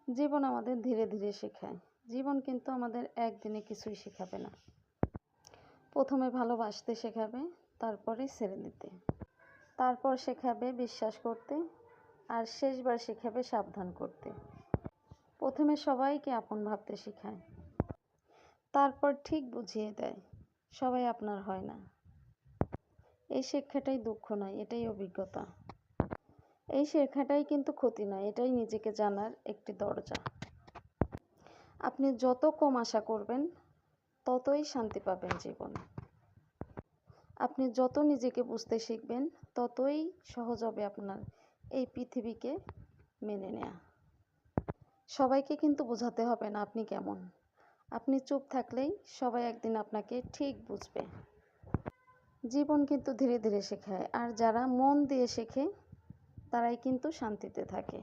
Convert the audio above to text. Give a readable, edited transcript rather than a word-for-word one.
জীবন আমাদের ধীরে ধীরে শেখায়। জীবন কিন্তু আমাদের একদিনে কিছুই শেখাবে না। প্রথমে ভালোবাসতে শেখাবে, তারপরে ছেড়ে দিতে, তারপর শেখাবে বিশ্বাস করতে, আর শেষবার শেখাবে সাবধান করতে। প্রথমে সবাইকে আপন ভাবতে শেখায়, তারপর ঠিক বুঝিয়ে দেয় সবাই আপনার হয় না। এই শিক্ষাটাই দুঃখ নয়, এটাই অভিজ্ঞতা। এই শেখাটাই কিন্তু ক্ষতি নয়, এটাই নিজেকে জানার একটি দরজা। আপনি যত কম আশা করবেন ততই শান্তি পাবেন জীবনে। আপনি যত নিজেকে বুঝতে শিখবেন ততই সহজ হবে আপনার এই পৃথিবীকে মেনে নেওয়া। সবাইকে কিন্তু বোঝাতে হবে না আপনি কেমন। আপনি চুপ থাকলেই সবাই একদিন আপনাকে ঠিক বুঝবে। জীবন কিন্তু ধীরে ধীরে শেখায়, আর যারা মন দিয়ে শেখে তারাই কিন্তু শান্তিতে থাকে।